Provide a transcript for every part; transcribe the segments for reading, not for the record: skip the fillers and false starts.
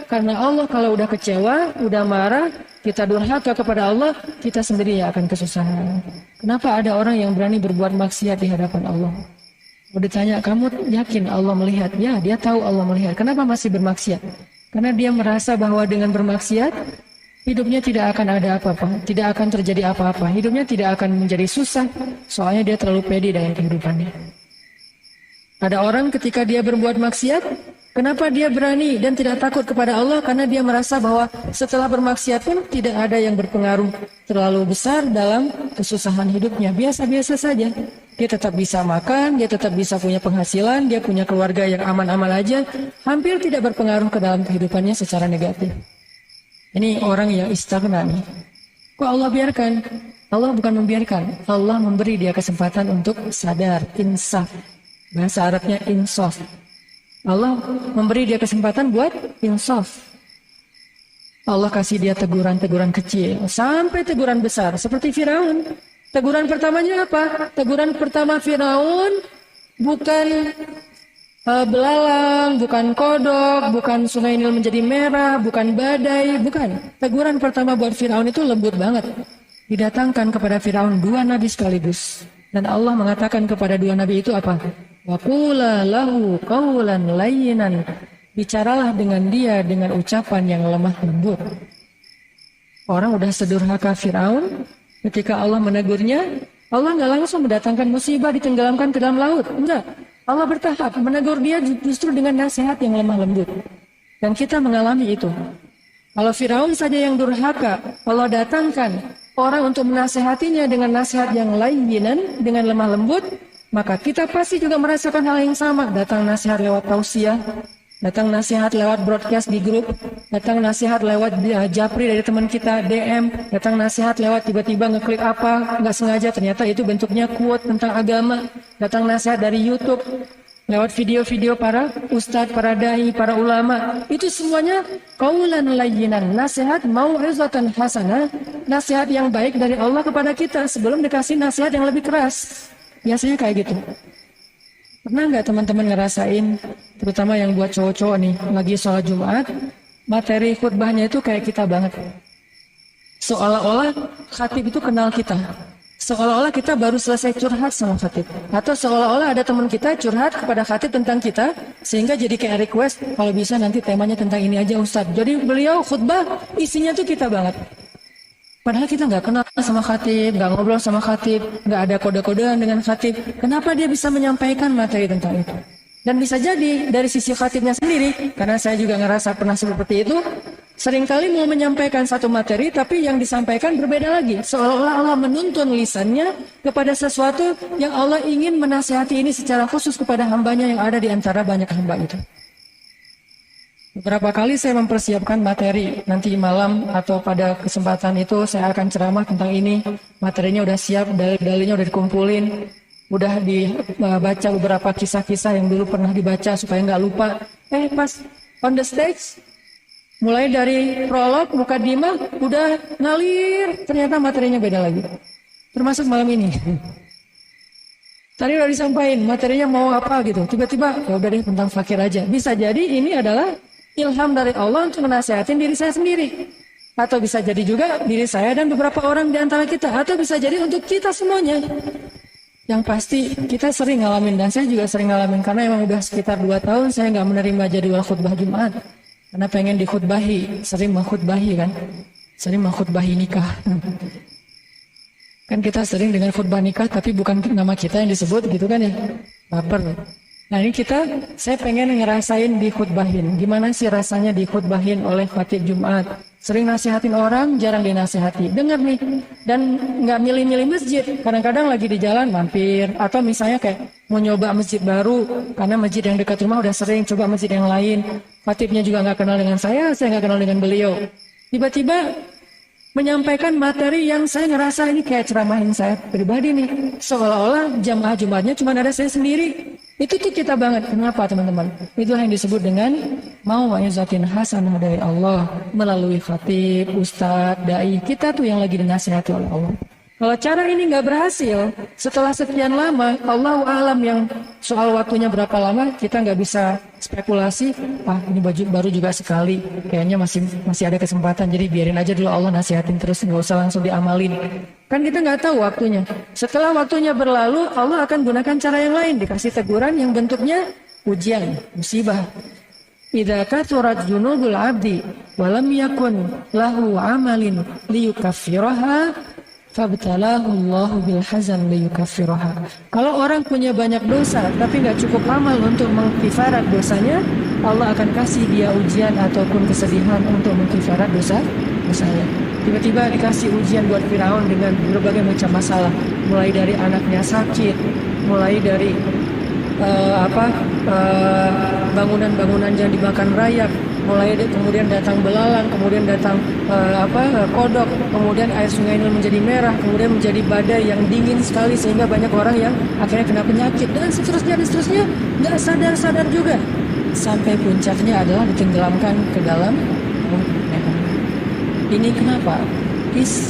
Karena Allah kalau udah kecewa, udah marah, kita durhaka kepada Allah, kita sendiri yang akan kesusahan. Kenapa ada orang yang berani berbuat maksiat di hadapan Allah? Kalau ditanya, kamu yakin Allah melihat? Ya, dia tahu Allah melihat. Kenapa masih bermaksiat? Karena dia merasa bahwa dengan bermaksiat, hidupnya tidak akan ada apa-apa, tidak akan terjadi apa-apa. Hidupnya tidak akan menjadi susah, soalnya dia terlalu pede dengan kehidupannya. Ada orang ketika dia berbuat maksiat, kenapa dia berani dan tidak takut kepada Allah? Karena dia merasa bahwa setelah bermaksiat pun tidak ada yang berpengaruh terlalu besar dalam kesusahan hidupnya. Biasa-biasa saja. Dia tetap bisa makan, dia tetap bisa punya penghasilan, dia punya keluarga yang aman-aman aja. Hampir tidak berpengaruh ke dalam kehidupannya secara negatif. Ini orang yang istighna nih. Kok Allah biarkan? Allah bukan membiarkan. Allah memberi dia kesempatan untuk sadar, insaf. Bahasa Arabnya insaf. Allah memberi dia kesempatan buat insaf. Allah kasih dia teguran-teguran kecil sampai teguran besar seperti Firaun. Teguran pertamanya apa? Teguran pertama Firaun bukan belalang, bukan kodok, bukan sungai Nil menjadi merah, bukan badai, bukan. Teguran pertama buat Firaun itu lembut banget. Didatangkan kepada Firaun 2 nabi sekaligus. Dan Allah mengatakan kepada 2 nabi itu apa? Wa qula lahu qawlan layyinan. Bicaralah dengan dia dengan ucapan yang lemah lembut. Orang udah sedurhaka Firaun, ketika Allah menegurnya, Allah nggak langsung mendatangkan musibah ditenggelamkan ke dalam laut. Enggak. Allah bertahap menegur dia justru dengan nasihat yang lemah lembut. Dan kita mengalami itu. Kalau Firaun saja yang durhaka, Allah datangkan orang untuk menasehatinya dengan nasihat yang layyinan, dengan lemah lembut, maka kita pasti juga merasakan hal yang sama. Datang nasihat lewat tausiah, datang nasihat lewat broadcast di grup, datang nasihat lewat japri dari teman kita, DM, datang nasihat lewat tiba-tiba ngeklik apa, nggak sengaja ternyata itu bentuknya quote tentang agama, datang nasihat dari YouTube, lewat video-video para ustadz, para dai, para ulama. Itu semuanya qaulan layyinan, nasihat mau'izatan hasanah, nasihat yang baik dari Allah kepada kita sebelum dikasih nasihat yang lebih keras. Biasanya kayak gitu. Pernah nggak teman-teman ngerasain, terutama yang buat cowok-cowok nih, lagi sholat Jumat, materi khutbahnya itu kayak kita banget. Seolah-olah khatib itu kenal kita. Seolah-olah kita baru selesai curhat sama khatib. Atau seolah-olah ada teman kita curhat kepada khatib tentang kita, sehingga jadi kayak request, kalau bisa nanti temanya tentang ini aja Ustadz. Jadi beliau khutbah, isinya tuh kita banget. Padahal kita nggak kenal sama khatib, nggak ngobrol sama khatib, nggak ada kode-kodean dengan khatib. Kenapa dia bisa menyampaikan materi tentang itu? Dan bisa jadi dari sisi khatibnya sendiri, karena saya juga ngerasa pernah seperti itu, seringkali mau menyampaikan satu materi, tapi yang disampaikan berbeda lagi. Seolah-olah Allah menuntun lisannya kepada sesuatu yang Allah ingin menasihati ini secara khusus kepada hambanya yang ada di antara banyak hamba itu. Beberapa kali saya mempersiapkan materi, nanti malam atau pada kesempatan itu saya akan ceramah tentang ini. Materinya udah siap, dalil-dalilnya udah dikumpulin, udah dibaca beberapa kisah-kisah yang dulu pernah dibaca supaya nggak lupa. Pas on the stage, mulai dari prolog, mukadimah, udah ngalir, ternyata materinya beda lagi. Termasuk malam ini. Tadi udah disampaikan materinya mau apa gitu, tiba-tiba ya udah deh tentang fakir aja. Bisa jadi ini adalah ilham dari Allah untuk menasihatin diri saya sendiri. Atau bisa jadi juga diri saya dan beberapa orang di antara kita. Atau bisa jadi untuk kita semuanya. Yang pasti kita sering ngalamin, dan saya juga sering ngalamin. Karena emang udah sekitar 2 tahun saya nggak menerima jadwal khutbah Jumat. Karena pengen dikhutbahi, sering mengkhutbahi kan. Sering mengkhutbahi nikah. Kan kita sering dengan khutbah nikah, tapi bukan nama kita yang disebut gitu kan ya. Baper. Nah ini saya pengen ngerasain dikhutbahin. Gimana sih rasanya dikhutbahin oleh khatib Jumat? Sering nasihatin orang, jarang dinasihati. Dengar nih, dan nggak milih-milih masjid. Kadang-kadang lagi di jalan mampir, atau misalnya kayak mau nyoba masjid baru, karena masjid yang dekat rumah udah sering, coba masjid yang lain. Khatibnya juga nggak kenal dengan saya nggak kenal dengan beliau. Tiba-tiba menyampaikan materi yang saya ngerasa ini kayak ceramahin saya pribadi nih. Seolah-olah jamaah Jumatnya cuma ada saya sendiri. Itu tuh kita banget. Kenapa teman-teman? Itulah yang disebut dengan mau'izatin hasanah dari Allah melalui khatib, ustadz, dai. Kita tuh yang lagi dinasihati oleh Allah. Kalau cara ini nggak berhasil, setelah sekian lama, Allahu a'lam yang soal waktunya berapa lama, kita nggak bisa spekulasi. Ini baru juga sekali, kayaknya masih ada kesempatan. Jadi biarin aja dulu, Allah nasihatin terus, nggak usah langsung diamalin. Kan kita nggak tahu waktunya. Setelah waktunya berlalu, Allah akan gunakan cara yang lain, dikasih teguran yang bentuknya ujian, musibah. Idza kathurat junubul abdi walam yakun lahu amalin liyukaffiraha fabtalahu Allahu bil hazan liyukaffiraha. Kalau orang punya banyak dosa tapi nggak cukup amal untuk mengkifarat dosanya, Allah akan kasih dia ujian ataupun kesedihan untuk mengkifarat dosanya. Tiba-tiba dikasih ujian buat Firaun dengan berbagai macam masalah, mulai dari anaknya sakit, mulai dari bangunan-bangunan yang dimakan rayap, kemudian datang belalang, kemudian datang kodok, kemudian air sungai Nil menjadi merah, kemudian menjadi badai yang dingin sekali sehingga banyak orang yang akhirnya kena penyakit dan seterusnya nggak sadar juga, sampai puncaknya adalah ditenggelamkan ke dalam laut merah. Ini kenapa?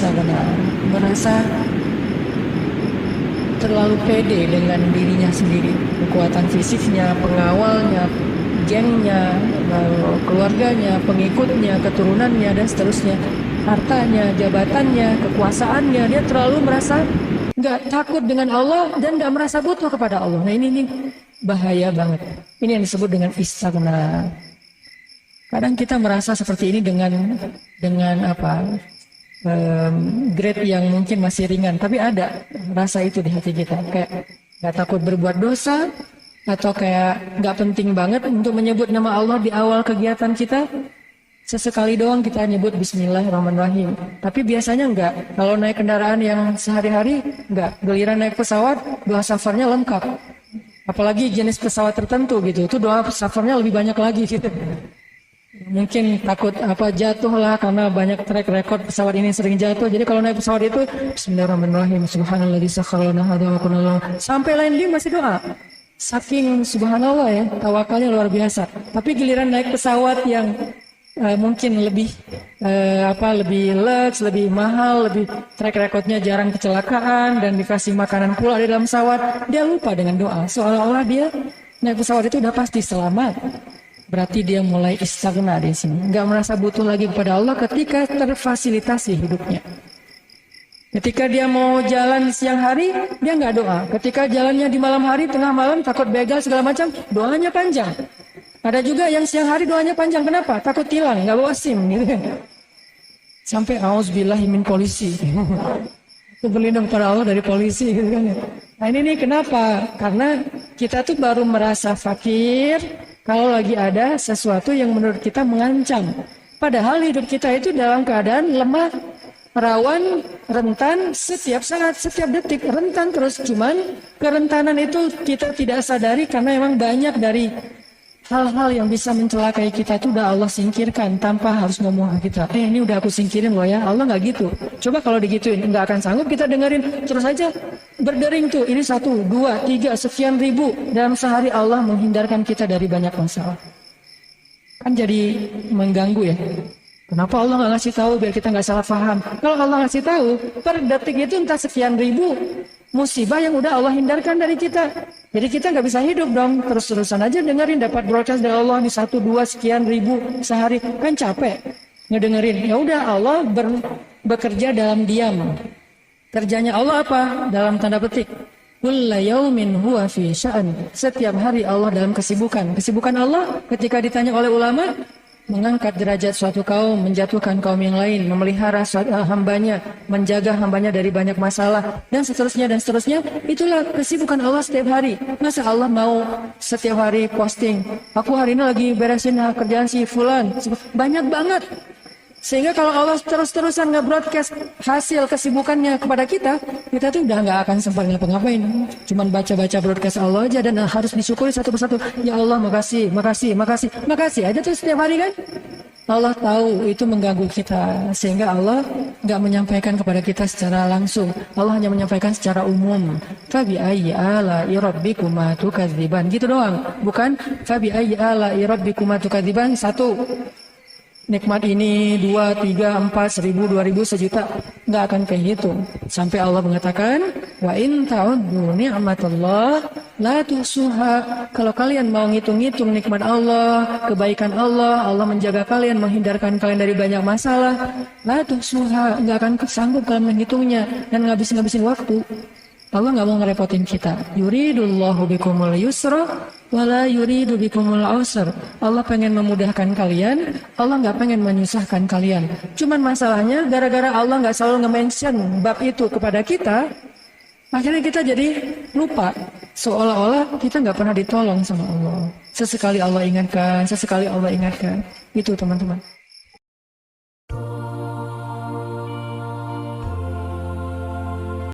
Karena merasa terlalu pede dengan dirinya sendiri, kekuatan fisiknya, pengawalnya, gengnya, keluarganya, pengikutnya, keturunannya, dan seterusnya, hartanya, jabatannya, kekuasaannya. Dia terlalu merasa nggak takut dengan Allah dan nggak merasa butuh kepada Allah. Nah ini bahaya banget. Ini yang disebut dengan istighna. Kadang kita merasa seperti ini dengan grade yang mungkin masih ringan, tapi ada rasa itu di hati kita, kayak nggak takut berbuat dosa, atau kayak nggak penting banget untuk menyebut nama Allah di awal kegiatan kita. Sesekali doang kita nyebut Bismillahirrahmanirrahim, tapi biasanya enggak. Kalau naik kendaraan yang sehari-hari enggak, giliran naik pesawat doa safarnya lengkap, apalagi jenis pesawat tertentu gitu, itu doa safarnya lebih banyak lagi gitu. Mungkin takut jatuh lah, karena banyak track record pesawat ini sering jatuh. Jadi kalau naik pesawat itu Bismillahirrahmanirrahim, Subhanalladzi sakhkhara lana hadza wa kunna lahu, sampai landing masih doa. Saking subhanallah ya, tawakalnya luar biasa. Tapi giliran naik pesawat yang mungkin lebih lux, lebih mahal, lebih track recordnya jarang kecelakaan dan dikasih makanan pula di dalam pesawat, dia lupa dengan doa. Seolah-olah dia naik pesawat itu udah pasti selamat. Berarti dia mulai istighna di sini, nggak merasa butuh lagi kepada Allah ketika terfasilitasi hidupnya. Ketika dia mau jalan siang hari, dia nggak doa. Ketika jalannya di malam hari, tengah malam, takut begal segala macam, doanya panjang. Ada juga yang siang hari doanya panjang, kenapa? Takut tilang, nggak bawa SIM gitu. Sampai auzubillahi min polisi. Itu berlindung pada Allah dari polisi gitu kan. Nah ini kenapa? Karena kita tuh baru merasa fakir kalau lagi ada sesuatu yang menurut kita mengancam. Padahal hidup kita itu dalam keadaan lemah, rawan, rentan, setiap saat, setiap detik, rentan terus. Cuman kerentanan itu kita tidak sadari karena memang banyak dari hal-hal yang bisa mencelakai kita itu udah Allah singkirkan tanpa harus ngomong ke kita. Ini udah aku singkirin loh ya. Allah nggak gitu. Coba kalau digituin, nggak akan sanggup kita dengerin. Terus aja berdering tuh. Ini 1, 2, 3, sekian ribu. Dalam sehari Allah menghindarkan kita dari banyak masalah. Kan jadi mengganggu ya. Kenapa Allah nggak ngasih tahu biar kita nggak salah paham? Kalau Allah ngasih tahu, per detik itu entah sekian ribu musibah yang udah Allah hindarkan dari kita. Jadi kita nggak bisa hidup dong terus-terusan aja dengerin dapat broadcast dari Allah di 1, 2, sekian ribu sehari, kan capek ngedengerin. Ya udah Allah bekerja dalam diam. Kerjanya Allah apa? Dalam tanda petik. Kullu yaumin huwa fi sya'an. Setiap hari Allah dalam kesibukan. Kesibukan Allah ketika ditanya oleh ulama, mengangkat derajat suatu kaum, menjatuhkan kaum yang lain, memelihara hambanya, menjaga hambanya dari banyak masalah, dan seterusnya dan seterusnya. Itulah kesibukan Allah setiap hari. Masa Allah mau setiap hari posting, aku hari ini lagi beresin kerjaan si fulan, banyak banget. Sehingga kalau Allah terus-terusan nge-broadcast hasil kesibukannya kepada kita, kita tuh udah nggak akan sempat ngapa-ngapain. Cuman baca-baca broadcast Allah aja dan harus disyukuri satu persatu. Ya Allah, makasih, makasih, makasih, makasih aja tuh setiap hari kan. Allah tahu itu mengganggu kita, sehingga Allah nggak menyampaikan kepada kita secara langsung. Allah hanya menyampaikan secara umum. Fabi ayyi ala'i rabbikuma tukadziban, gitu doang. Bukan fabi ayyi ala'i rabbikuma tukadziban 1, nikmat ini 2, 3, 4, 1000, 2000, sejuta. Nggak akan kehitung. Sampai Allah mengatakan, wa in ta'uddu ni'matallah la tuhsuha. Kalau kalian mau ngitung-ngitung nikmat Allah, kebaikan Allah, Allah menjaga kalian, menghindarkan kalian dari banyak masalah, la tuhsuha, nggak akan sanggup kalian menghitungnya dan ngabisin waktu. Allah nggak mau ngerepotin kita. Yuridullahu bikumul yusra wala yuridu bikumul usra. Allah pengen memudahkan kalian, Allah nggak pengen menyusahkan kalian. Cuman masalahnya gara-gara Allah nggak selalu nge-mention bab itu kepada kita, akhirnya kita jadi lupa. Seolah-olah kita nggak pernah ditolong sama Allah. Sesekali Allah ingatkan, sesekali Allah ingatkan. Itu teman-teman.